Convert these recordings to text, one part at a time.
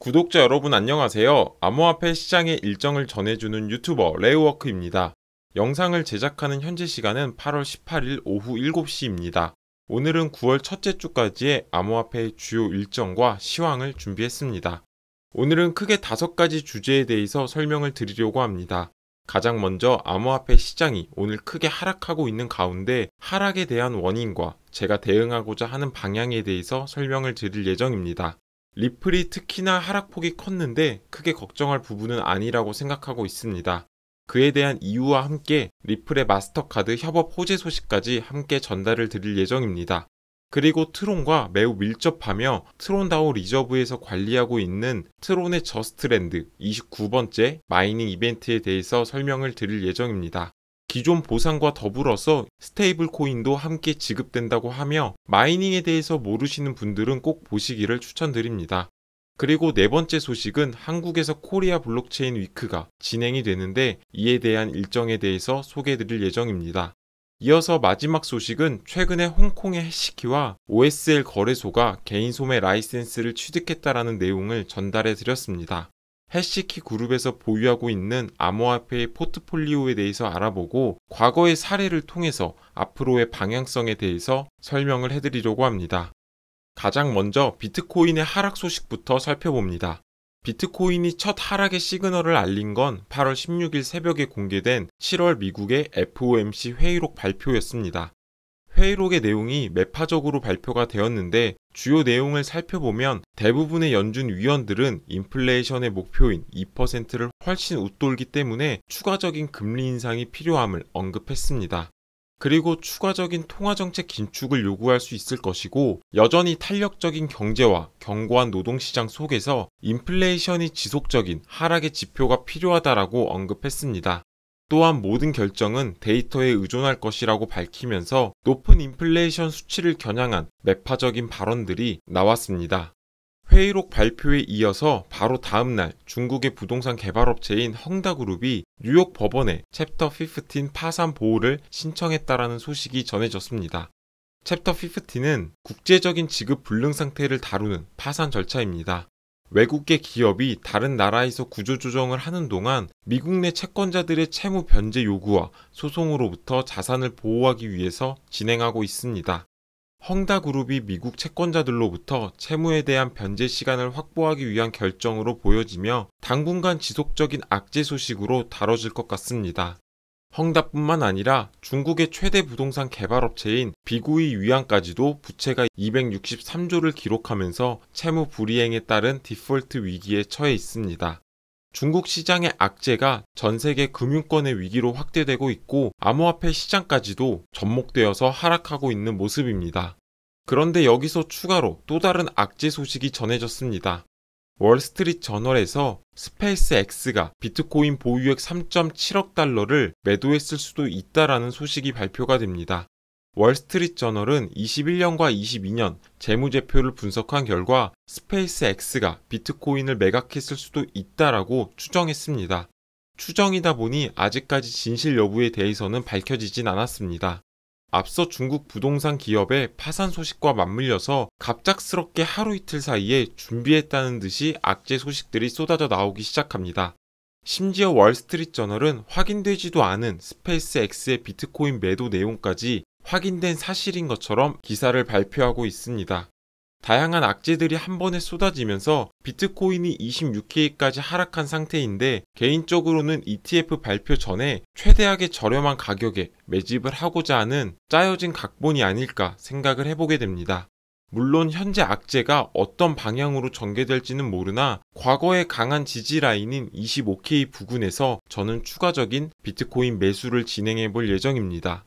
구독자 여러분 안녕하세요. 암호화폐 시장의 일정을 전해주는 유튜버 레오워크입니다. 영상을 제작하는 현재 시간은 8월 18일 오후 7시입니다. 오늘은 9월 첫째 주까지의 암호화폐의 주요 일정과 시황을 준비했습니다. 오늘은 크게 5가지 주제에 대해서 설명을 드리려고 합니다. 가장 먼저 암호화폐 시장이 오늘 크게 하락하고 있는 가운데 하락에 대한 원인과 제가 대응하고자 하는 방향에 대해서 설명을 드릴 예정입니다. 리플이 특히나 하락폭이 컸는데 크게 걱정할 부분은 아니라고 생각하고 있습니다. 그에 대한 이유와 함께 리플의 마스터카드 협업 호재 소식까지 함께 전달을 드릴 예정입니다. 그리고 트론과 매우 밀접하며 트론다오 리저브에서 관리하고 있는 트론의 저스트랜드 29번째 마이닝 이벤트에 대해서 설명을 드릴 예정입니다. 기존 보상과 더불어서 스테이블 코인도 함께 지급된다고 하며 마이닝에 대해서 모르시는 분들은 꼭 보시기를 추천드립니다. 그리고 네 번째 소식은 한국에서 코리아 블록체인 위크가 진행이 되는데 이에 대한 일정에 대해서 소개해드릴 예정입니다. 이어서 마지막 소식은 최근에 홍콩의 해시키와 OSL 거래소가 개인 소매 라이센스를 취득했다라는 내용을 전달해 드렸습니다. 해시키 그룹에서 보유하고 있는 암호화폐의 포트폴리오에 대해서 알아보고 과거의 사례를 통해서 앞으로의 방향성에 대해서 설명을 해드리려고 합니다. 가장 먼저 비트코인의 하락 소식부터 살펴봅니다. 비트코인이 첫 하락의 시그널을 알린 건 8월 16일 새벽에 공개된 7월 미국의 FOMC 회의록 발표였습니다. 회의록의 내용이 매파적으로 발표가 되었는데 주요 내용을 살펴보면 대부분의 연준 위원들은 인플레이션의 목표인 2%를 훨씬 웃돌기 때문에 추가적인 금리 인상이 필요함을 언급했습니다. 그리고 추가적인 통화정책 긴축을 요구할 수 있을 것이고 여전히 탄력적인 경제와 견고한 노동시장 속에서 인플레이션이 지속적인 하락의 지표가 필요하다라고 언급했습니다. 또한 모든 결정은 데이터에 의존할 것이라고 밝히면서 높은 인플레이션 수치를 겨냥한 매파적인 발언들이 나왔습니다. 회의록 발표에 이어서 바로 다음날 중국의 부동산 개발업체인 헝다그룹이 뉴욕 법원에 챕터 15 파산 보호를 신청했다라는 소식이 전해졌습니다. 챕터 15는 국제적인 지급 불능 상태를 다루는 파산 절차입니다. 외국계 기업이 다른 나라에서 구조조정을 하는 동안 미국 내 채권자들의 채무 변제 요구와 소송으로부터 자산을 보호하기 위해서 진행하고 있습니다. 헝다그룹이 미국 채권자들로부터 채무에 대한 변제 시간을 확보하기 위한 결정으로 보여지며 당분간 지속적인 악재 소식으로 다뤄질 것 같습니다. 헝다뿐만 아니라 중국의 최대 부동산 개발업체인 비구이 위안까지도 부채가 263조를 기록하면서 채무 불이행에 따른 디폴트 위기에 처해 있습니다. 중국 시장의 악재가 전 세계 금융권의 위기로 확대되고 있고 암호화폐 시장까지도 접목되어서 하락하고 있는 모습입니다. 그런데 여기서 추가로 또 다른 악재 소식이 전해졌습니다. 월스트리트 저널에서 스페이스X가 비트코인 보유액 3.7억 달러를 매도했을 수도 있다라는 소식이 발표가 됩니다. 월스트리트 저널은 21년과 22년 재무제표를 분석한 결과 스페이스X가 비트코인을 매각했을 수도 있다라고 추정했습니다. 추정이다 보니 아직까지 진실 여부에 대해서는 밝혀지진 않았습니다. 앞서 중국 부동산 기업의 파산 소식과 맞물려서 갑작스럽게 하루 이틀 사이에 준비했다는 듯이 악재 소식들이 쏟아져 나오기 시작합니다. 심지어 월스트리트 저널은 확인되지도 않은 스페이스X의 비트코인 매도 내용까지 확인된 사실인 것처럼 기사를 발표하고 있습니다. 다양한 악재들이 한 번에 쏟아지면서 비트코인이 26K까지 하락한 상태인데 개인적으로는 ETF 발표 전에 최대하게 저렴한 가격에 매집을 하고자 하는 짜여진 각본이 아닐까 생각을 해보게 됩니다. 물론 현재 악재가 어떤 방향으로 전개될지는 모르나 과거의 강한 지지 라인인 25K 부근에서 저는 추가적인 비트코인 매수를 진행해 볼 예정입니다.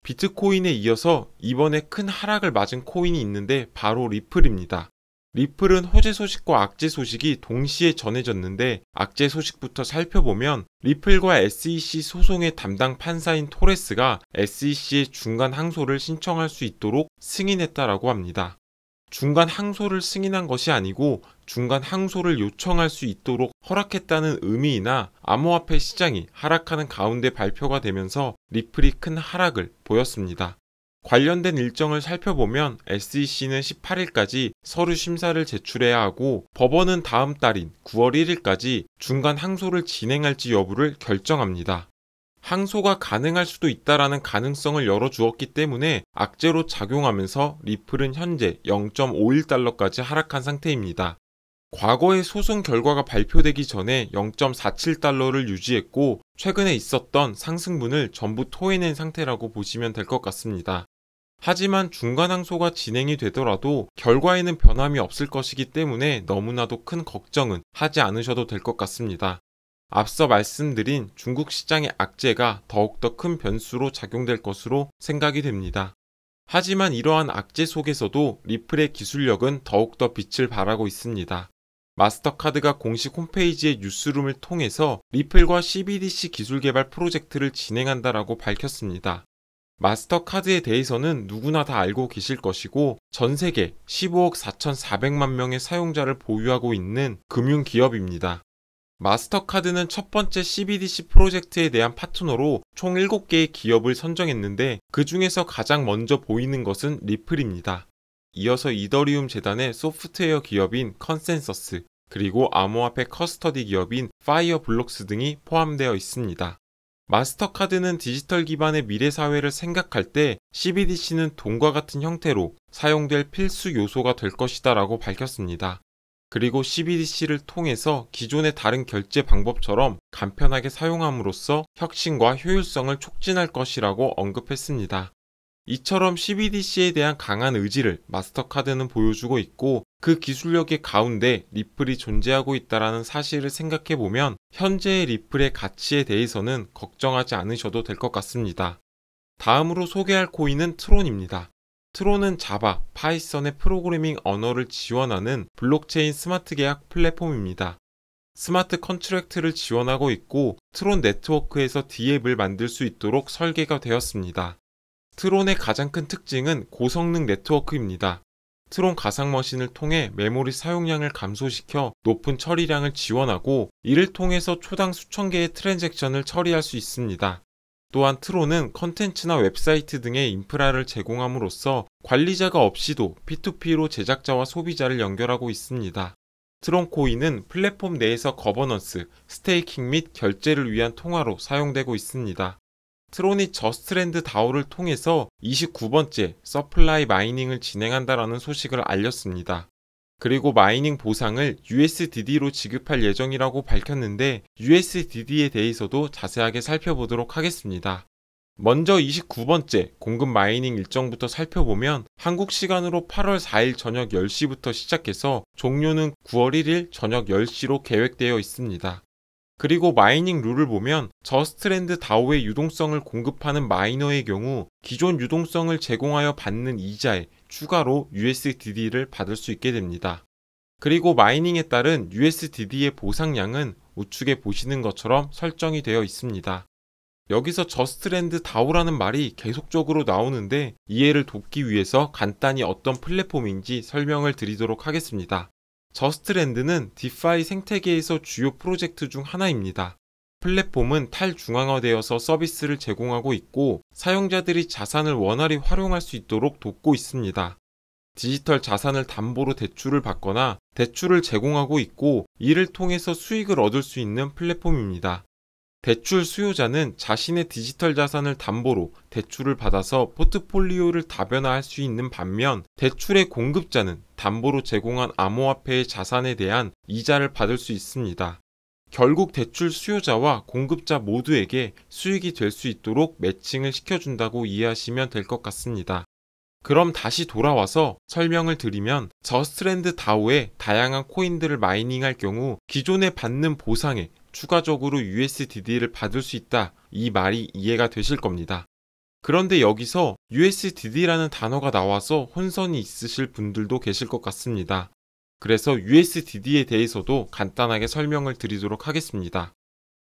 비트코인에 이어서 이번에 큰 하락을 맞은 코인이 있는데 바로 리플입니다. 리플은 호재 소식과 악재 소식이 동시에 전해졌는데 악재 소식부터 살펴보면 리플과 SEC 소송의 담당 판사인 토레스가 SEC의 중간 항소를 신청할 수 있도록 승인했다라고 합니다. 중간 항소를 승인한 것이 아니고 중간 항소를 요청할 수 있도록 허락했다는 의미이나 암호화폐 시장이 하락하는 가운데 발표가 되면서 리플이 큰 하락을 보였습니다. 관련된 일정을 살펴보면 SEC는 18일까지 서류 심사를 제출해야 하고 법원은 다음 달인 9월 1일까지 중간 항소를 진행할지 여부를 결정합니다. 항소가 가능할 수도 있다라는 가능성을 열어주었기 때문에 악재로 작용하면서 리플은 현재 0.51달러까지 하락한 상태입니다. 과거의 소송 결과가 발표되기 전에 0.47달러를 유지했고 최근에 있었던 상승분을 전부 토해낸 상태라고 보시면 될 것 같습니다. 하지만 중간 항소가 진행이 되더라도 결과에는 변함이 없을 것이기 때문에 너무나도 큰 걱정은 하지 않으셔도 될 것 같습니다. 앞서 말씀드린 중국 시장의 악재가 더욱더 큰 변수로 작용될 것으로 생각이 됩니다. 하지만 이러한 악재 속에서도 리플의 기술력은 더욱더 빛을 발하고 있습니다. 마스터카드가 공식 홈페이지의 뉴스룸을 통해서 리플과 CBDC 기술 개발 프로젝트를 진행한다라고 밝혔습니다. 마스터카드에 대해서는 누구나 다 알고 계실 것이고 전 세계 15억 4,400만 명의 사용자를 보유하고 있는 금융기업입니다. 마스터카드는 첫 번째 CBDC 프로젝트에 대한 파트너로 총 7개의 기업을 선정했는데 그 중에서 가장 먼저 보이는 것은 리플입니다. 이어서 이더리움 재단의 소프트웨어 기업인 컨센서스, 그리고 암호화폐 커스터디 기업인 파이어블록스 등이 포함되어 있습니다. 마스터카드는 디지털 기반의 미래 사회를 생각할 때 CBDC는 돈과 같은 형태로 사용될 필수 요소가 될 것이다 라고 밝혔습니다. 그리고 CBDC를 통해서 기존의 다른 결제 방법처럼 간편하게 사용함으로써 혁신과 효율성을 촉진할 것이라고 언급했습니다. 이처럼 CBDC에 대한 강한 의지를 마스터카드는 보여주고 있고 그 기술력의 가운데 리플이 존재하고 있다는 사실을 생각해보면 현재의 리플의 가치에 대해서는 걱정하지 않으셔도 될 것 같습니다. 다음으로 소개할 코인은 트론입니다. 트론은 자바, 파이썬의 프로그래밍 언어를 지원하는 블록체인 스마트 계약 플랫폼입니다. 스마트 컨트랙트를 지원하고 있고 트론 네트워크에서 D앱을 만들 수 있도록 설계가 되었습니다. 트론의 가장 큰 특징은 고성능 네트워크입니다. 트론 가상머신을 통해 메모리 사용량을 감소시켜 높은 처리량을 지원하고 이를 통해서 초당 수천 개의 트랜잭션을 처리할 수 있습니다. 또한 트론은 컨텐츠나 웹사이트 등의 인프라를 제공함으로써 관리자가 없이도 P2P로 제작자와 소비자를 연결하고 있습니다. 트론 코인은 플랫폼 내에서 거버넌스, 스테이킹 및 결제를 위한 통화로 사용되고 있습니다. 트론이 저스트랜드 다오를 통해서 29번째 서플라이 마이닝을 진행한다라는 소식을 알렸습니다. 그리고 마이닝 보상을 USDD로 지급할 예정이라고 밝혔는데 USDD에 대해서도 자세하게 살펴보도록 하겠습니다. 먼저 29번째 공급 마이닝 일정부터 살펴보면 한국 시간으로 8월 4일 저녁 10시부터 시작해서 종료는 9월 1일 저녁 10시로 계획되어 있습니다. 그리고 마이닝 룰을 보면 저스트랜드 다오의 유동성을 공급하는 마이너의 경우 기존 유동성을 제공하여 받는 이자에 추가로 USDD를 받을 수 있게 됩니다. 그리고 마이닝에 따른 USDD의 보상량은 우측에 보시는 것처럼 설정이 되어 있습니다. 여기서 저스트랜드 다오라는 말이 계속적으로 나오는데 이해를 돕기 위해서 간단히 어떤 플랫폼인지 설명을 드리도록 하겠습니다. 저스트랜드는 디파이 생태계에서 주요 프로젝트 중 하나입니다. 플랫폼은 탈중앙화되어서 서비스를 제공하고 있고 사용자들이 자산을 원활히 활용할 수 있도록 돕고 있습니다. 디지털 자산을 담보로 대출을 받거나 대출을 제공하고 있고 이를 통해서 수익을 얻을 수 있는 플랫폼입니다. 대출 수요자는 자신의 디지털 자산을 담보로 대출을 받아서 포트폴리오를 다변화할 수 있는 반면 대출의 공급자는 담보로 제공한 암호화폐의 자산에 대한 이자를 받을 수 있습니다. 결국 대출 수요자와 공급자 모두에게 수익이 될 수 있도록 매칭을 시켜준다고 이해하시면 될 것 같습니다. 그럼 다시 돌아와서 설명을 드리면 저스트랜드 다오의 다양한 코인들을 마이닝할 경우 기존에 받는 보상에 추가적으로 USDD를 받을 수 있다. 이 말이 이해가 되실 겁니다. 그런데 여기서 USDD라는 단어가 나와서 혼선이 있으실 분들도 계실 것 같습니다. 그래서 USDD에 대해서도 간단하게 설명을 드리도록 하겠습니다.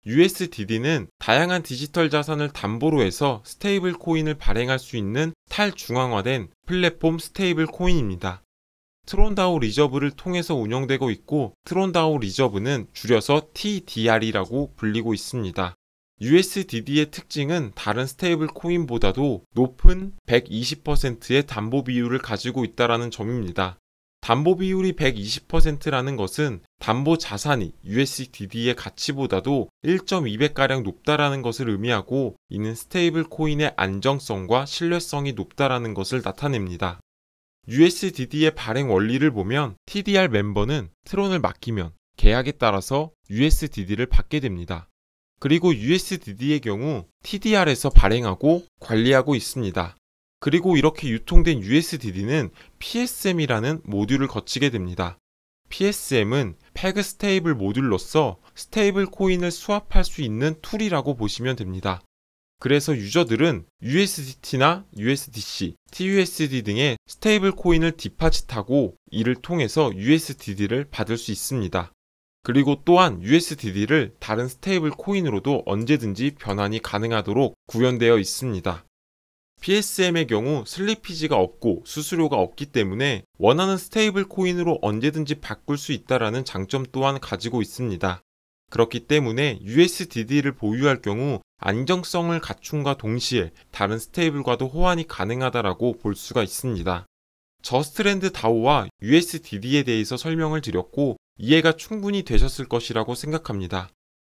USDD는 다양한 디지털 자산을 담보로 해서 스테이블 코인을 발행할 수 있는 탈중앙화된 플랫폼 스테이블 코인입니다. 트론다오 리저브를 통해서 운영되고 있고 트론다오 리저브는 줄여서 TDR이라고 불리고 있습니다. USDD의 특징은 다른 스테이블 코인보다도 높은 120%의 담보 비율을 가지고 있다는 점입니다. 담보 비율이 120%라는 것은 담보 자산이 USDD의 가치보다도 1.2배가량 높다라는 것을 의미하고, 이는 스테이블 코인의 안정성과 신뢰성이 높다라는 것을 나타냅니다. USDD의 발행 원리를 보면 TDR 멤버는 트론을 맡기면 계약에 따라서 USDD를 받게 됩니다. 그리고 USDD의 경우 TDR에서 발행하고 관리하고 있습니다. 그리고 이렇게 유통된 USDD는 PSM이라는 모듈을 거치게 됩니다. PSM은 패그 스테이블 모듈로서 스테이블 코인을 수합할 수 있는 툴이라고 보시면 됩니다. 그래서 유저들은 USDT나 USDC, TUSD 등의 스테이블 코인을 디파짓하고 이를 통해서 USDD를 받을 수 있습니다. 그리고 또한 USDD를 다른 스테이블 코인으로도 언제든지 변환이 가능하도록 구현되어 있습니다. PSM의 경우 슬리피지가 없고 수수료가 없기 때문에 원하는 스테이블 코인으로 언제든지 바꿀 수 있다는 장점 또한 가지고 있습니다. 그렇기 때문에 USDD를 보유할 경우 안정성을 갖춤과 동시에 다른 스테이블과도 호환이 가능하다라고 볼 수가 있습니다. 저스트랜드 다오와 USDD에 대해서 설명을 드렸고 이해가 충분히 되셨을 것이라고 생각합니다.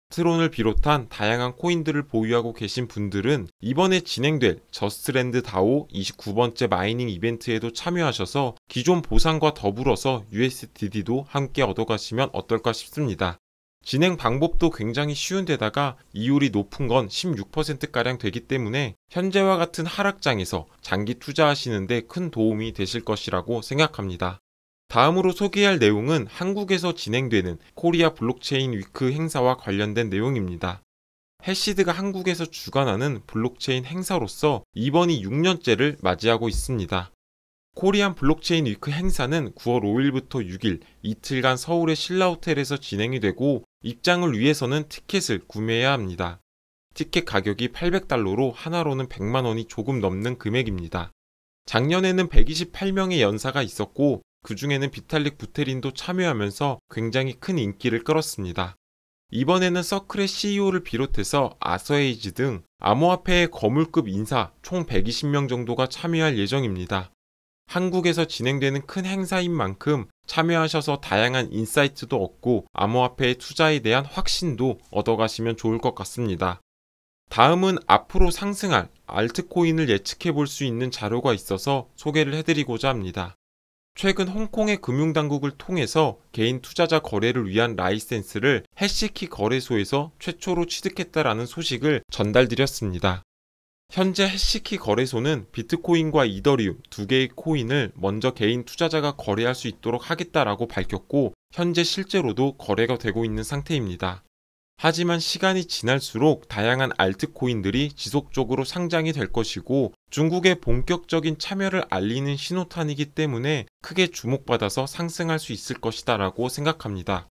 트론을 비롯한 다양한 코인들을 보유하고 계신 분들은 이번에 진행될 저스트랜드 다오 29번째 마이닝 이벤트에도 참여하셔서 기존 보상과 더불어서 USDD도 함께 얻어가시면 어떨까 싶습니다. 진행 방법도 굉장히 쉬운 데다가 이율이 높은 건 16%가량 되기 때문에 현재와 같은 하락장에서 장기 투자하시는데 큰 도움이 되실 것이라고 생각합니다. 다음으로 소개할 내용은 한국에서 진행되는 코리아 블록체인 위크 행사와 관련된 내용입니다. 해시드가 한국에서 주관하는 블록체인 행사로서 이번이 6년째를 맞이하고 있습니다. 코리안 블록체인 위크 행사는 9월 5일부터 6일 이틀간 서울의 신라호텔에서 진행이 되고 입장을 위해서는 티켓을 구매해야 합니다. 티켓 가격이 $800로 하나로는 100만 원이 조금 넘는 금액입니다. 작년에는 128명의 연사가 있었고 그 중에는 비탈릭 부테린도 참여하면서 굉장히 큰 인기를 끌었습니다. 이번에는 서클의 CEO를 비롯해서 아서에이지 등 암호화폐의 거물급 인사 총 120명 정도가 참여할 예정입니다. 한국에서 진행되는 큰 행사인 만큼 참여하셔서 다양한 인사이트도 얻고 암호화폐의 투자에 대한 확신도 얻어가시면 좋을 것 같습니다. 다음은 앞으로 상승할 알트코인을 예측해 볼 수 있는 자료가 있어서 소개를 해드리고자 합니다. 최근 홍콩의 금융당국을 통해서 개인 투자자 거래를 위한 라이센스를 해시키 거래소에서 최초로 취득했다라는 소식을 전달드렸습니다. 현재 해시키 거래소는 비트코인과 이더리움 두 개의 코인을 먼저 개인 투자자가 거래할 수 있도록 하겠다라고 밝혔고 현재 실제로도 거래가 되고 있는 상태입니다. 하지만 시간이 지날수록 다양한 알트코인들이 지속적으로 상장이 될 것이고 중국의 본격적인 참여를 알리는 신호탄이기 때문에 크게 주목받아서 상승할 수 있을 것이다 라고 생각합니다.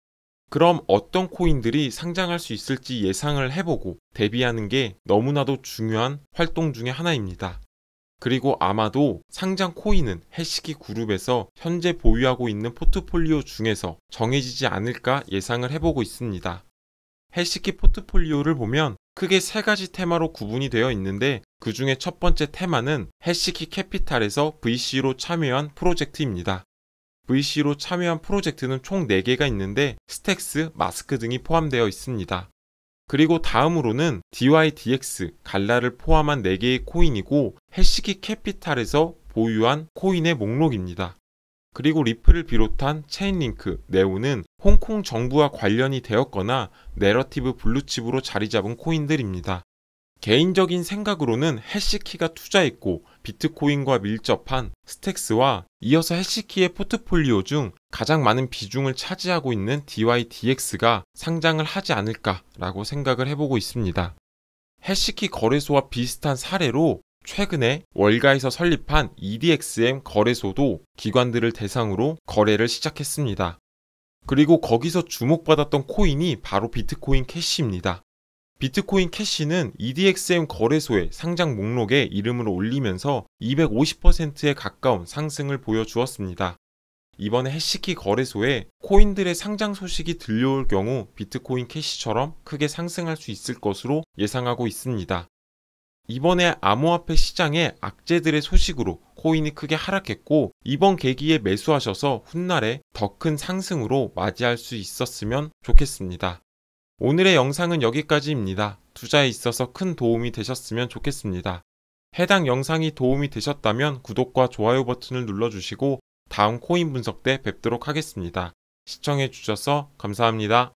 그럼 어떤 코인들이 상장할 수 있을지 예상을 해보고 대비하는 게 너무나도 중요한 활동 중에 하나입니다. 그리고 아마도 상장 코인은 해시키 그룹에서 현재 보유하고 있는 포트폴리오 중에서 정해지지 않을까 예상을 해보고 있습니다. 해시키 포트폴리오를 보면 크게 세 가지 테마로 구분이 되어 있는데 그 중에 첫 번째 테마는 해시키 캐피탈에서 VC로 참여한 프로젝트입니다. VC로 참여한 프로젝트는 총 4개가 있는데 스택스, 마스크 등이 포함되어 있습니다. 그리고 다음으로는 DYDX, 갈라를 포함한 4개의 코인이고 해시키 캐피탈에서 보유한 코인의 목록입니다. 그리고 리플을 비롯한 체인링크, 네오는 홍콩 정부와 관련이 되었거나 내러티브 블루칩으로 자리 잡은 코인들입니다. 개인적인 생각으로는 해시키가 투자했고 비트코인과 밀접한 스택스와 이어서 해시키의 포트폴리오 중 가장 많은 비중을 차지하고 있는 DYDX가 상장을 하지 않을까라고 생각을 해보고 있습니다. 해시키 거래소와 비슷한 사례로 최근에 월가에서 설립한 EDXM 거래소도 기관들을 대상으로 거래를 시작했습니다. 그리고 거기서 주목받았던 코인이 바로 비트코인 캐시입니다. 비트코인 캐시는 EDXM 거래소의 상장 목록에 이름을 올리면서 250%에 가까운 상승을 보여주었습니다. 이번에 해시키 거래소에 코인들의 상장 소식이 들려올 경우 비트코인 캐시처럼 크게 상승할 수 있을 것으로 예상하고 있습니다. 이번에 암호화폐 시장에 악재들의 소식으로 코인이 크게 하락했고, 이번 계기에 매수하셔서 훗날에 더 큰 상승으로 맞이할 수 있었으면 좋겠습니다. 오늘의 영상은 여기까지입니다. 투자에 있어서 큰 도움이 되셨으면 좋겠습니다. 해당 영상이 도움이 되셨다면 구독과 좋아요 버튼을 눌러주시고 다음 코인 분석 때 뵙도록 하겠습니다. 시청해주셔서 감사합니다.